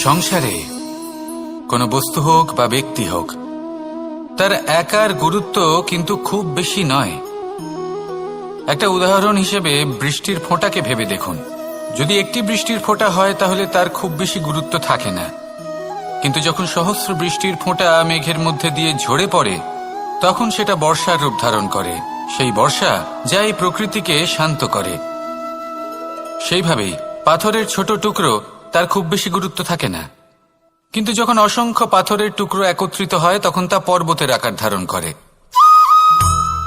সংসারে কোনো বস্তু হোক বা ব্যক্তি হোক, তার একার গুরুত্ব কিন্তু খুব বেশি নয়। একটা উদাহরণ হিসেবে বৃষ্টির ফোঁটাকে ভেবে দেখুন। যদি একটি বৃষ্টির ফোঁটা হয় তাহলে তার খুব বেশি গুরুত্ব থাকে না, কিন্তু যখন সহস্র বৃষ্টির ফোঁটা মেঘের মধ্যে দিয়ে ঝরে পড়ে তখন সেটা বর্ষার রূপ ধারণ করে। সেই বর্ষা যা এই প্রকৃতিকে শান্ত করে। সেইভাবেই পাথরের ছোট টুকরো, তার খুব বেশি গুরুত্ব থাকে না, কিন্তু যখন অসংখ্য পাথরের টুকরো একত্রিত হয় তখন তা পর্বতের আকার ধারণ করে।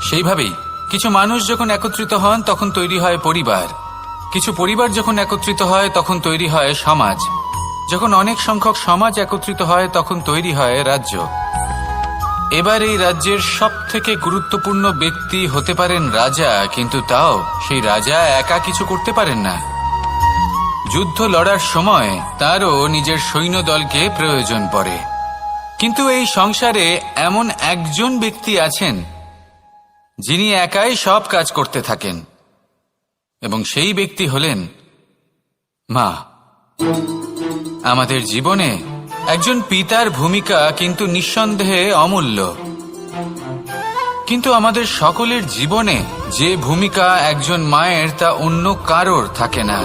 সেইভাবেই কিছু মানুষ যখন একত্রিত হন তখন তৈরি হয় পরিবার, কিছু পরিবার যখন একত্রিত হয় তখন তৈরি হয় সমাজ, যখন অনেক সংখ্যক সমাজ একত্রিত হয় তখন তৈরি হয় রাজ্য। এবার এই রাজ্যের সবথেকে গুরুত্বপূর্ণ ব্যক্তি হতে পারেন রাজা, কিন্তু তাও সেই রাজা একা কিছু করতে পারেন না। যুদ্ধ লড়ার সময় তারও নিজের সৈন্যদলকে প্রয়োজন পড়ে। কিন্তু এই সংসারে এমন একজন ব্যক্তি আছেন যিনি একাই সব কাজ করতে থাকেন, এবং সেই ব্যক্তি হলেন মা। আমাদের জীবনে একজন পিতার ভূমিকা কিন্তু নিঃসন্দেহে অমূল্য, কিন্তু আমাদের সকলের জীবনে যে ভূমিকা একজন মায়ের তা অন্য কারোর থাকে না।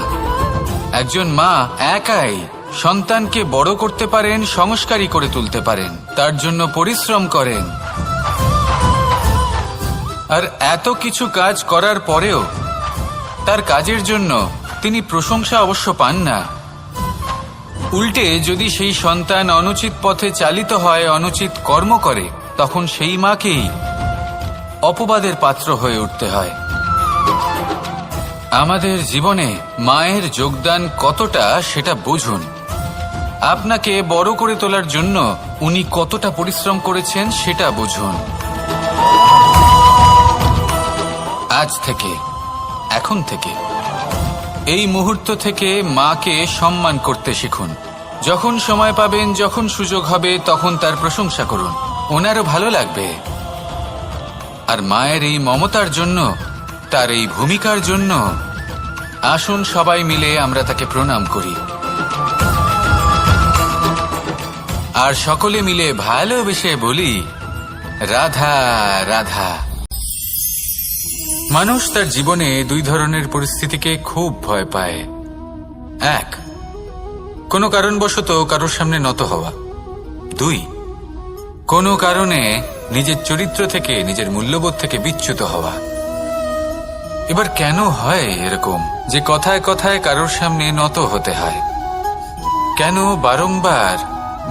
একজন মা একাই সন্তানকে বড় করতে পারেন, সংস্কারী করে তুলতে পারেন, তার জন্য পরিশ্রম করেন। আর এত কিছু কাজ করার পরেও তার কাজের জন্য তিনি প্রশংসা অবশ্য পান না। উল্টে যদি সেই সন্তান অনুচিত পথে চালিত হয়, অনুচিত কর্ম করে, তখন সেই মাকেই অপবাদের পাত্র হয়ে উঠতে হয়। আমাদের জীবনে মায়ের যোগদান কতটা সেটা বুঝুন। আপনাকে বড় করে তোলার জন্য উনি কতটা পরিশ্রম করেছেন সেটা বুঝুন। আজ থেকে, এখন থেকে, এই মুহূর্ত থেকে মাকে সম্মান করতে শিখুন। যখন সময় পাবেন, যখন সুযোগ হবে, তখন তার প্রশংসা করুন, ওনারও ভালো লাগবে। আর মায়ের এই মমতার জন্য, তার এই ভূমিকার জন্য আসুন সবাই মিলে আমরা তাকে প্রণাম করি, আর সকলে মিলে ভালোবেসে বলি রাধা রাধা। মানুষ তার জীবনে দুই ধরনের পরিস্থিতিকে খুব ভয় পায়। এক, কোনো কারণবশত কারোর সামনে নত হওয়া। দুই, কোনো কারণে নিজের চরিত্র থেকে, নিজের মূল্যবোধ থেকে বিচ্যুত হওয়া। এবার কেন হয় এরকম যে কথায় কথায় কারোর সামনে নত হতে হয়? কেন বারংবার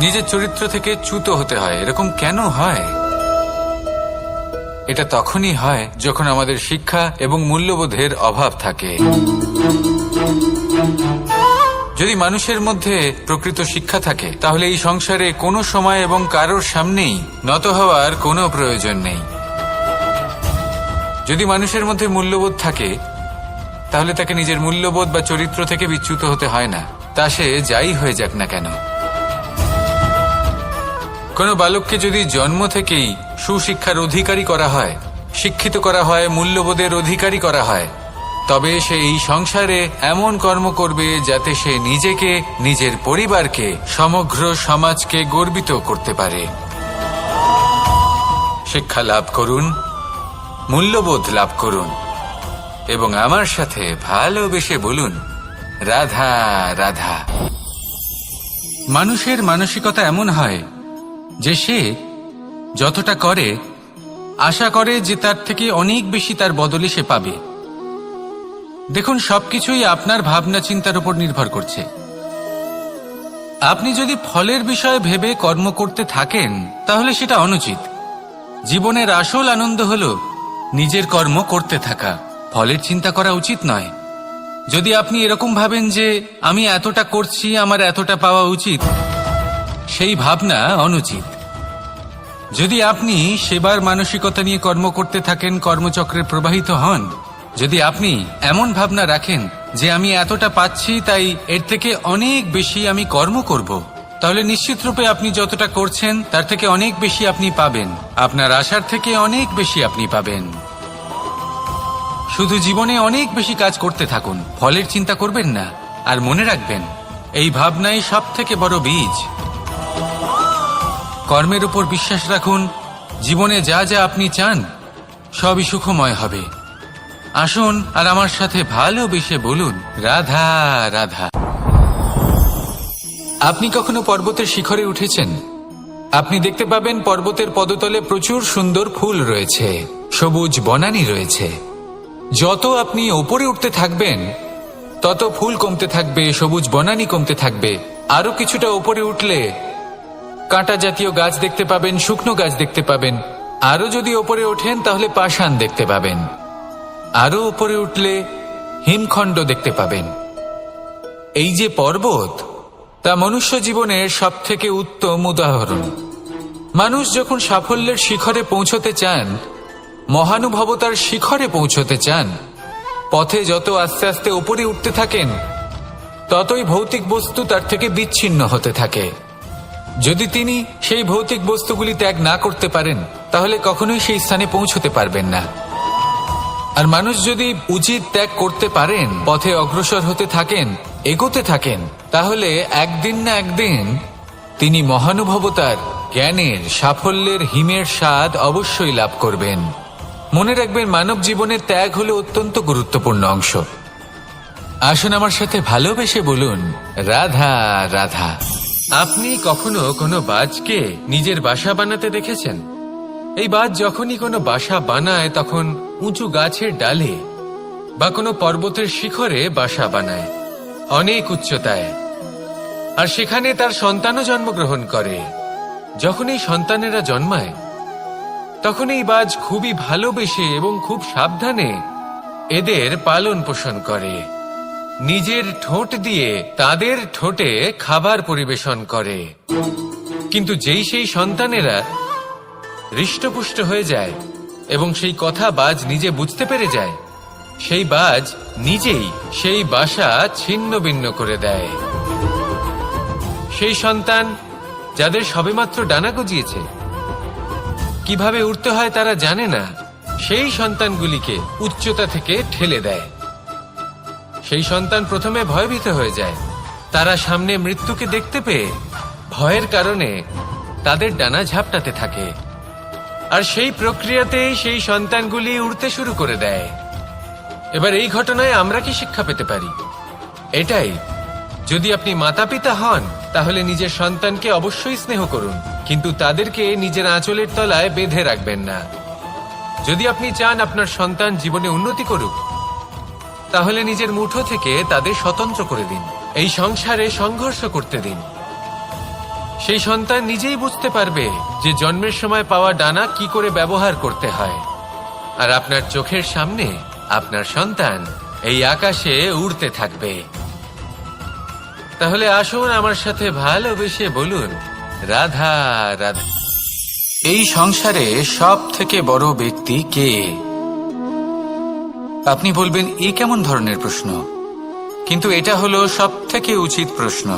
নিজের চরিত্র থেকে চ্যুত হতে হয়? এরকম কেন হয়? এটা তখনই হয় যখন আমাদের শিক্ষা এবং মূল্যবোধের অভাব থাকে। যদি মানুষের মধ্যে প্রকৃত শিক্ষা থাকে তাহলে এই সংসারে কোনো সময় এবং কারোর সামনেই নত হওয়ার কোনো প্রয়োজন নেই। যদি মানুষের মধ্যে মূল্যবোধ থাকে তাহলে তাকে নিজের মূল্যবোধ বা চরিত্র থেকে বিচ্যুত হতে হয় না, তা সে যাই হয়ে যাক না কেন। কোনো বালককে যদি জন্ম থেকেই সুশিক্ষার অধিকারী করা হয়, শিক্ষিত করা হয়, মূল্যবোধের অধিকারী করা হয়, তবে সে এই সংসারে এমন কর্ম করবে যাতে সে নিজেকে, নিজের পরিবারকে, সমগ্র সমাজকে গর্বিত করতে পারে। শিক্ষা লাভ করুন, মূল্যবোধ লাভ করুন, এবং আমার সাথে ভালোবেসে বলুন রাধা রাধা। মানুষের মানসিকতা এমন হয় যে সে যতটা করে আশা করে যে তার থেকে অনেক বেশি তার বদলে সে পাবে। দেখুন, সবকিছুই আপনার ভাবনা চিন্তার উপর নির্ভর করছে। আপনি যদি ফলের বিষয়ে ভেবে কর্ম করতে থাকেন তাহলে সেটা অনুচিত। জীবনের আসল আনন্দ হলো নিজের কর্ম করতে থাকা, ফলের চিন্তা করা উচিত নয়। যদি আপনি এরকম ভাবেন যে আমি এতটা করছি, আমার এতটা পাওয়া উচিত, সেই ভাবনা অনুচিত। যদি আপনি সেবার মানসিকতা নিয়ে কর্ম করতে থাকেন, কর্মচক্রে প্রবাহিত হন, যদি আপনি এমন ভাবনা রাখেন যে আমি এতটা পাচ্ছি তাই এর থেকে অনেক বেশি আমি কর্ম করব, তাহলে নিশ্চিতরূপে আপনি যতটা করছেন তার থেকে অনেক বেশি আপনি পাবেন, আপনার আশার থেকে অনেক বেশি আপনি পাবেন। শুধু জীবনে অনেক বেশি কাজ করতে থাকুন, ফলের চিন্তা করবেন না। আর মনে রাখবেন, এই ভাবনাই সব থেকে বড় বীজ। কর্মের উপর বিশ্বাস রাখুন, জীবনে যা যা আপনি চান সবই সুখময় হবে। আসুন আর আমার সাথে ভালোবেসে বলুন, রাধা রাধা। আপনি কখনো পর্বতের শিখরে উঠেছেন? আপনি দেখতে পাবেন পর্বতের পদতলে প্রচুর সুন্দর ফুল রয়েছে, সবুজ বনানী রয়েছে। যত আপনি ওপরে উঠতে থাকবেন তত ফুল কমতে থাকবে, সবুজ বনানী কমতে থাকবে। আরো কিছুটা ওপরে উঠলে কাঁটা জাতীয় গাছ দেখতে পাবেন, শুকনো গাছ দেখতে পাবেন। আরো যদি ওপরে ওঠেন তাহলে পাষাণ দেখতে পাবেন। আরো উপরে উঠলে হিমখণ্ড দেখতে পাবেন। এই যে পর্বত, তা মনুষ্য জীবনের সব থেকে উত্তম উদাহরণ। মানুষ যখন সাফল্যের শিখরে পৌঁছতে চান, মহানুভবতার শিখরে পৌঁছতে চান, পথে যত আস্তে আস্তে উপরে উঠতে থাকেন ততই ভৌতিক বস্তু তার থেকে বিচ্ছিন্ন হতে থাকে। যদি তিনি সেই ভৌতিক বস্তুগুলি ত্যাগ না করতে পারেন তাহলে কখনোই সেই স্থানে পৌঁছতে পারবেন না। আর মানুষ যদি উচিত ত্যাগ করতে পারেন, পথে অগ্রসর হতে থাকেন, এগোতে থাকেন, তাহলে একদিন না একদিন তিনি মহানুভবতার, জ্ঞানের, সাফল্যের হিমের স্বাদ অবশ্যই লাভ করবেন। মনে রাখবেন, মানব জীবনের ত্যাগ হলো অত্যন্ত গুরুত্বপূর্ণ অংশ। আসুন আমার সাথে ভালোবেসে বলুন, রাধা রাধা। আপনি কখনো কোনো বাজকে নিজের বাসা বানাতে দেখেছেন? এই বাজ যখনই কোনো বাসা বানায় তখন উঁচু গাছের ডালে বা কোনো পর্বতের শিখরে বাসা বানায়, অনেক উচ্চতায়। আর সেখানে তার সন্তানও জন্মগ্রহণ করে। যখন এই সন্তানেরা জন্মায় তখন এই বাজ খুবই ভালোবেসে এবং খুব সাবধানে এদের পালন পোষণ করে। নিজের ঠোঁট দিয়ে তাদের ঠোঁটে খাবার পরিবেশন করে। কিন্তু যেই সেই সন্তানেরা হৃষ্টপুষ্ট হয়ে যায় এবং সেই কথা বাজ নিজে বুঝতে পেরে যায়, সেই বাজ নিজেই সেই বাসা ছিন্ন ভিন্ন করে দেয়। সেই সন্তান যাদের সবেমাত্র ডানা গজিয়েছে, কিভাবে উঠতে হয় তারা জানে না, সেই সন্তানগুলিকে উচ্চতা থেকে ঠেলে দেয়। সেই সন্তান প্রথমে ভয়ভীত হয়ে যায়। তারা সামনে মৃত্যুকে দেখতে পেয়ে ভয়ের কারণে তাদের ডানা ঝাপটাতে থাকে। আর সেই প্রক্রিয়াতেই সেই সন্তানগুলি উড়তে শুরু করে দেয়। এবার এই ঘটনায় আমরা কি শিক্ষা পেতে পারি? এটাই, যদি আপনি মাতা পিতা হন তাহলে নিজের সন্তানকে অবশ্যই স্নেহ করুন, কিন্তু তাদেরকে নিজের আঁচলের তলায় বেঁধে রাখবেন না। যদি আপনি চান আপনার সন্তান জীবনে উন্নতি করুক, তাহলে নিজের মুঠো থেকে তাদের স্বতন্ত্র করে দিন। এই সংসারে সংঘর্ষ করতে দিন। সেই সন্তান নিজেই বুঝতে পারবে যে জন্মের সময় পাওয়া ডানা কি করে ব্যবহার করতে হয়। আর আপনার চোখের সামনে আপনার সন্তান এই আকাশে উড়তে থাকবে। তাহলে আসুন আমার সাথে ভালোবেসে বলুন, রাধা রাধা। এই সংসারে সব থেকে বড় ব্যক্তি কে? আপনি বলবেন, এ কেমন ধরনের প্রশ্ন? কিন্তু এটা হলো সব থেকে উচিত প্রশ্ন।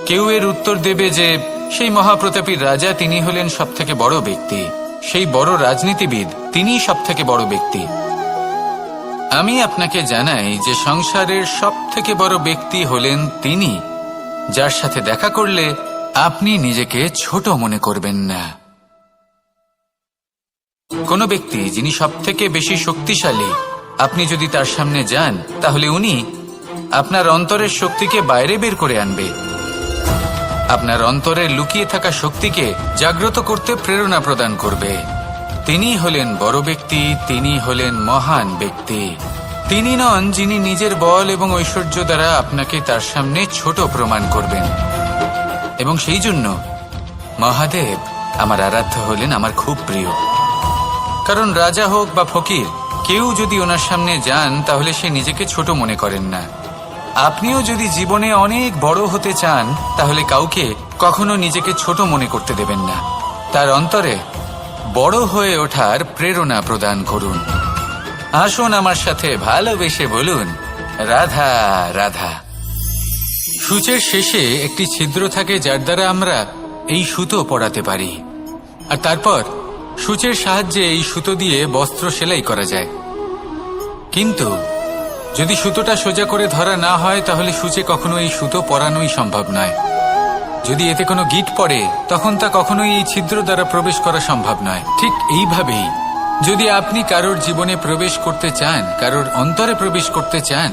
কেউ এর উত্তর দেবে যে সেই মহাপ্রতাপী রাজা, তিনি হলেন সব থেকে বড় ব্যক্তি, সেই বড় রাজনীতিবিদ, তিনিই সব থেকে বড় ব্যক্তি। আমি আপনাকে জানাই যে সংসারের সব থেকে বড় ব্যক্তি হলেন তিনি, যার সাথে দেখা করলে আপনি নিজেকে ছোট মনে করবেন না। কোনো ব্যক্তি যিনি সব থেকে বেশি শক্তিশালী, আপনি যদি তার সামনে যান তাহলে উনি আপনার অন্তরের শক্তিকে বাইরে বের করে আনবে। আপনার অন্তরে লুকিয়ে থাকা শক্তিকে জাগ্রত করতে প্রেরণা প্রদান করবে। তিনি হলেন বড় ব্যক্তি, তিনি হলেন মহান ব্যক্তি। তিনি নন যিনি নিজের বল এবং ঐশ্বর্য দ্বারা আপনাকে তার সামনে ছোট প্রমাণ করবেন। এবং সেই জন্য মহাদেব আমার আরাধ্য হলেন আমার খুব প্রিয়। কারণ রাজা হোক বা ফকির, কেউ যদি ওনার সামনে যান তাহলে সে নিজেকে ছোট মনে করেন না। আপনিও যদি জীবনে অনেক বড় হতে চান তাহলে কাউকে কখনো নিজেকে ছোট মনে করতে দেবেন না। তার অন্তরে বড় হয়ে ওঠার প্রেরণা প্রদান করুন। আসুন আমার সাথে ভালোবেসে বলুন, রাধা রাধা। সূচের শেষে একটি ছিদ্র থাকে যার দ্বারা আমরা এই সুতো পরাতে পারি। আর তারপর সূচের সাহায্যে এই সুতো দিয়ে বস্ত্র সেলাই করা যায়। কিন্তু যদি সুতোটা সোজা করে ধরা না হয় তাহলে সূচে কখনো এই সুতো পরানোই সম্ভব নয়। যদি এতে কোনো গিঁট পড়ে তখন তা কখনোই এই ছিদ্র দ্বারা প্রবেশ করা সম্ভব নয়। ঠিক এইভাবেই যদি আপনি কারোর জীবনে প্রবেশ করতে চান, কারোর অন্তরে প্রবেশ করতে চান,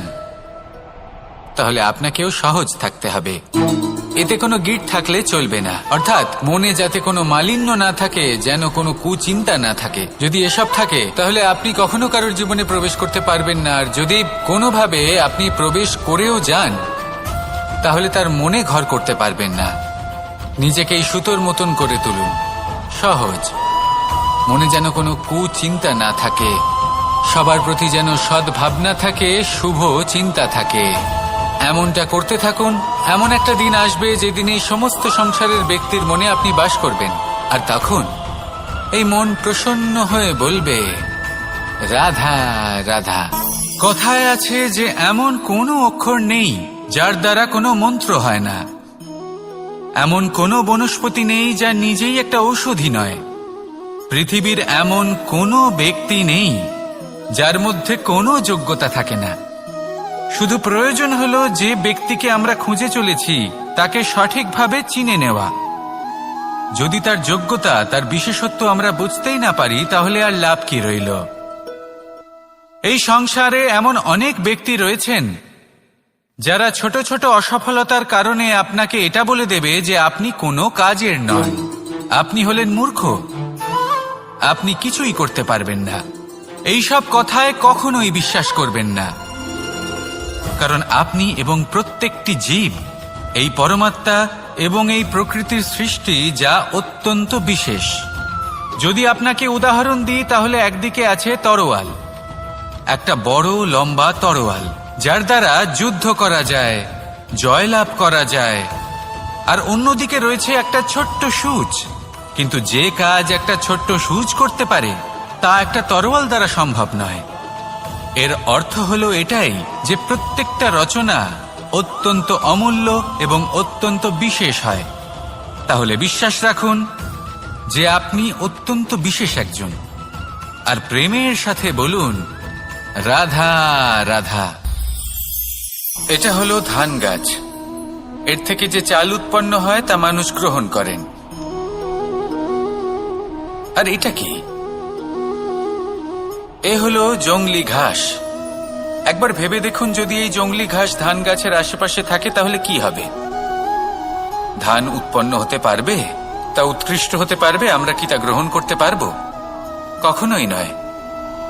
তাহলে আপনাকেও সহজ থাকতে হবে। এতে কোনো গিঁট থাকলে চলবে না, অর্থাৎ মনে যাতে কোনো মালিন্য না থাকে, যেন কোনো কুচিন্তা না থাকে। যদি এসব থাকে তাহলে আপনি কখনো কারোর জীবনে প্রবেশ করতে পারবেন না। আর যদি কোনোভাবে আপনি প্রবেশ করেও যান তাহলে তার মনে ঘর করতে পারবেন না। নিজেকে এই সুতোর মতন করে তুলুন, সহজ। মনে যেন কোনো কুচিন্তা না থাকে, সবার প্রতি যেন সদ্ভাবনা থাকে, শুভ চিন্তা থাকে। এমনটা করতে থাকুন। এমন একটা দিন আসবে যেদিন এই সমস্ত সংসারের ব্যক্তির মনে আপনি বাস করবেন, আর তখন এই মন প্রসন্ন হয়ে বলবে, রাধা রাধা। কথায় আছে যে এমন কোনো অক্ষর নেই যার দ্বারা কোনো মন্ত্র হয় না, এমন কোনো বনস্পতি নেই যা নিজেই একটা ঔষধি নয়, পৃথিবীর এমন কোনো ব্যক্তি নেই যার মধ্যে কোনো যোগ্যতা থাকে না। শুধু প্রয়োজন হলো যে ব্যক্তিকে আমরা খুঁজে চলেছি তাকে সঠিকভাবে চিনে নেওয়া। যদি তার যোগ্যতা, তার বিশেষত্ব আমরা বুঝতেই না পারি তাহলে আর লাভ কি রইল? এই সংসারে এমন অনেক ব্যক্তি রয়েছেন যারা ছোট ছোট অসফলতার কারণে আপনাকে এটা বলে দেবে যে আপনি কোনো কাজের নন, আপনি হলেন মূর্খ, আপনি কিছুই করতে পারবেন না। এইসব কথায় কখনোই বিশ্বাস করবেন না, কারণ আপনি এবং প্রত্যেকটি জীব এই পরমাত্মা এবং এই প্রকৃতির সৃষ্টি, যা অত্যন্ত বিশেষ। যদি আপনাকে উদাহরণ দিই তাহলে একদিকে আছে তরোয়াল, একটা বড় লম্বা তরোয়াল, যার দ্বারা যুদ্ধ করা যায়, জয়লাভ করা যায়। আর অন্যদিকে রয়েছে একটা ছোট্ট সূচ, কিন্তু যে কাজ একটা ছোট্ট সূচ করতে পারে তা একটা তরোয়াল দ্বারা সম্ভব নয়। এর অর্থ হলো এটাই যে প্রত্যেকটা রচনা অত্যন্ত অমূল্য এবং অত্যন্ত বিশেষ হয়। তাহলে বিশ্বাস রাখুন যে আপনি অত্যন্ত বিশেষ একজন, আর প্রেমের সাথে বলুন, রাধা রাধা। এটা হলো ধান গাছ। এর থেকে যে চাল উৎপন্ন হয় তা মানুষ গ্রহণ করেন। আর এটা কি? এ হলো জংলি ঘাস। একবার ভেবে দেখুন, যদি এই জংলি ঘাস ধান গাছের আশেপাশে থাকে তাহলে কি হবে? ধান উৎপন্ন হতে পারবে? তা উৎকৃষ্ট হতে পারবে? আমরা কি তা গ্রহণ করতে পারবো? কখনোই নয়।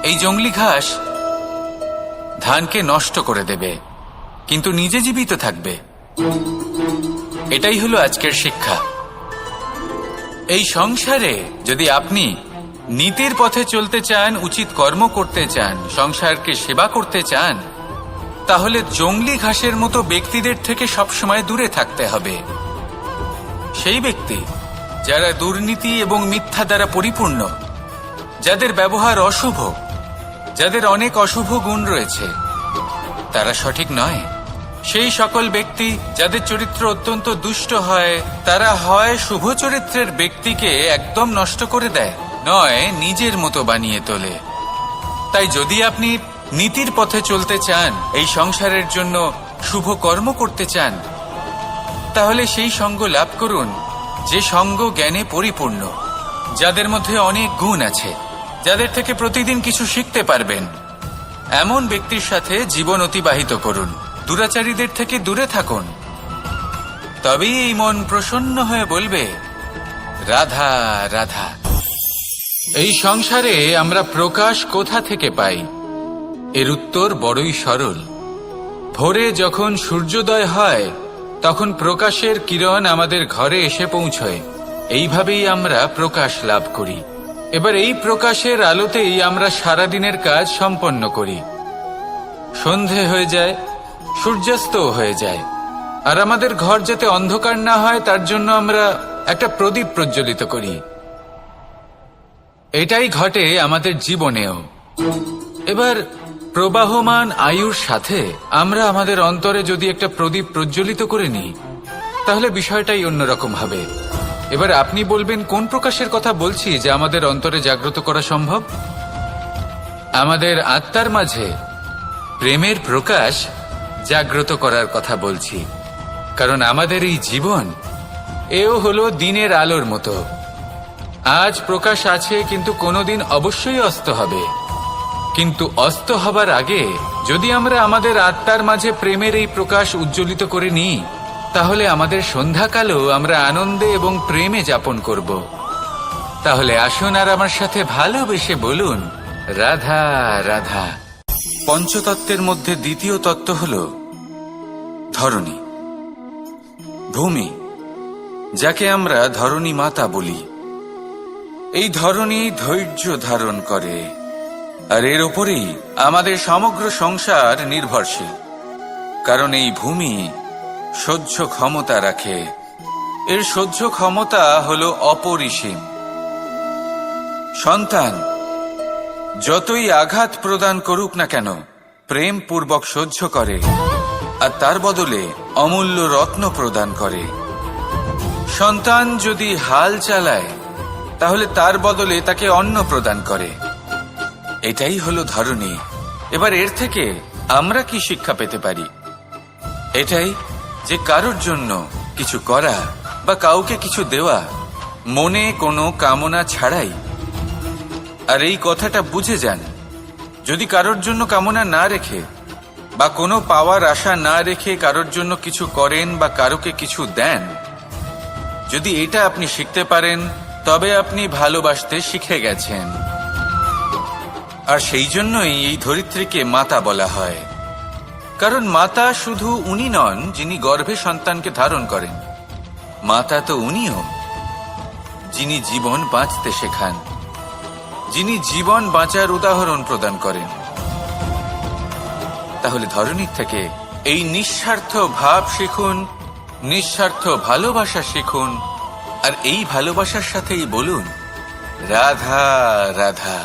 এই জংলি ঘাস ধানকে নষ্ট করে দেবে, কিন্তু নিজে জীবিত থাকবে। এটাই হলো আজকের শিক্ষা। এই সংসারে যদি আপনি নীতির পথে চলতে চান, উচিত কর্ম করতে চান, সংসারকে সেবা করতে চান, তাহলে জংলি ঘাসের মতো ব্যক্তিদের থেকে সবসময় দূরে থাকতে হবে। সেই ব্যক্তি যারা দুর্নীতি এবং মিথ্যা দ্বারা পরিপূর্ণ, যাদের ব্যবহার অশুভ, যাদের অনেক অশুভ গুণ রয়েছে, তারা সঠিক নয়। সেই সকল ব্যক্তি যাদের চরিত্র অত্যন্ত দুষ্ট হয়, তারা হয় শুভ চরিত্রের ব্যক্তিকে একদম নষ্ট করে দেয়, নয় নিজের মতো বানিয়ে তোলে। তাই যদি আপনি নীতির পথে চলতে চান, এই সংসারের জন্য শুভ কর্ম করতে চান, তাহলে সেই সঙ্গ লাভ করুন যে সঙ্গ জ্ঞানে পরিপূর্ণ, যাদের মধ্যে অনেক গুণ আছে, যাদের থেকে প্রতিদিন কিছু শিখতে পারবেন। এমন ব্যক্তির সাথে জীবন অতিবাহিত করুন। দুরাচারীদের থেকে দূরে থাকুন। তবেই এই মন প্রসন্ন হয়ে বলবে, রাধা রাধা। এই সংসারে আমরা প্রকাশ কোথা থেকে পাই? এর উত্তর বড়ই সরল। ভোরে যখন সূর্যোদয় হয় তখন প্রকাশের কিরণ আমাদের ঘরে এসে পৌঁছয়। এইভাবেই আমরা প্রকাশ লাভ করি। এবার এই প্রকাশের আলোতেই আমরা সারাদিনের কাজ সম্পন্ন করি। সন্ধে হয়ে যায়, সূর্যাস্তও হয়ে যায়, আর আমাদের ঘর যাতে অন্ধকার না হয় তার জন্য আমরা একটা প্রদীপ প্রজ্বলিত করি। এটাই ঘটে আমাদের জীবনেও। এবার প্রবাহমান আয়ুর সাথে আমরা আমাদের অন্তরে যদি একটা প্রদীপ প্রজ্বলিত করে নিই, তাহলে বিষয়টাই অন্যরকম হবে। এবার আপনি বলবেন, কোন প্রকাশের কথা বলছি যে আমাদের অন্তরে জাগ্রত করা সম্ভব? আমাদের আত্মার মাঝে প্রেমের প্রকাশ জাগ্রত করার কথা বলছি, কারণ আমাদের এই জীবন এও হলো দিনের আলোর মতো। আজ প্রকাশ আছে, কিন্তু কোনোদিন অবশ্যই অস্ত হবে। কিন্তু অস্ত হবার আগে যদি আমরা আমাদের আত্মার মাঝে প্রেমের এই প্রকাশ উজ্জ্বলিত করে নিই, তাহলে আমাদের সন্ধ্যাকালও আমরা আনন্দে এবং প্রেমে যাপন করব। তাহলে আসুন আর আমার সাথে ভালোবেসে বলুন, রাধা রাধা। পঞ্চতত্ত্বের মধ্যে দ্বিতীয় তত্ত্ব হল ধরণী, ভূমি, যাকে আমরা ধরণী মাতা বলি। এই ধরণী ধৈর্য ধারণ করে, আর এর ওপরেই আমাদের সমগ্র সংসার নির্ভরশীল। কারণ এই ভূমি সহ্য ক্ষমতা রাখে, এর সহ্য ক্ষমতা হল অপরিসীম। সন্তান যতই আঘাত প্রদান করুক না কেন, প্রেম পূর্বক সহ্য করে, আর তার বদলে অমূল্য রত্ন প্রদান করে। সন্তান যদি হাল চালায়, তাহলে তার বদলে তাকে অন্ন প্রদান করে। এটাই হলো ধরণী। এবার এর থেকে আমরা কি শিক্ষা পেতে পারি? এটাই যে কারোর জন্য কিছু করা বা কাউকে কিছু দেওয়া মনে কোনো কামনা ছাড়াই। আর এই কথাটা বুঝে যান, যদি কারোর জন্য কামনা না রেখে বা কোনো পাওয়ার আশা না রেখে কারোর জন্য কিছু করেন বা কারোকে কিছু দেন, যদি এটা আপনি শিখতে পারেন, তবে আপনি ভালোবাসতে শিখে গেছেন। আর সেই জন্যই এই ধরিত্রীকে মাতা বলা হয়। কারণ মাতা শুধু উনি নন যিনি গর্ভে সন্তানকে ধারণ করেন, মাতা তো উনিও যিনি জীবন বাঁচতে শেখান, যিনি জীবন বাঁচার উদাহরণ প্রদান করেন। তাহলে ধরণীর থেকে এই নিঃস্বার্থ ভাব শিখুন, নিঃস্বার্থ ভালোবাসা শিখুন, আর এই ভালোবাসার সাথেই বলুন, রাধা রাধা।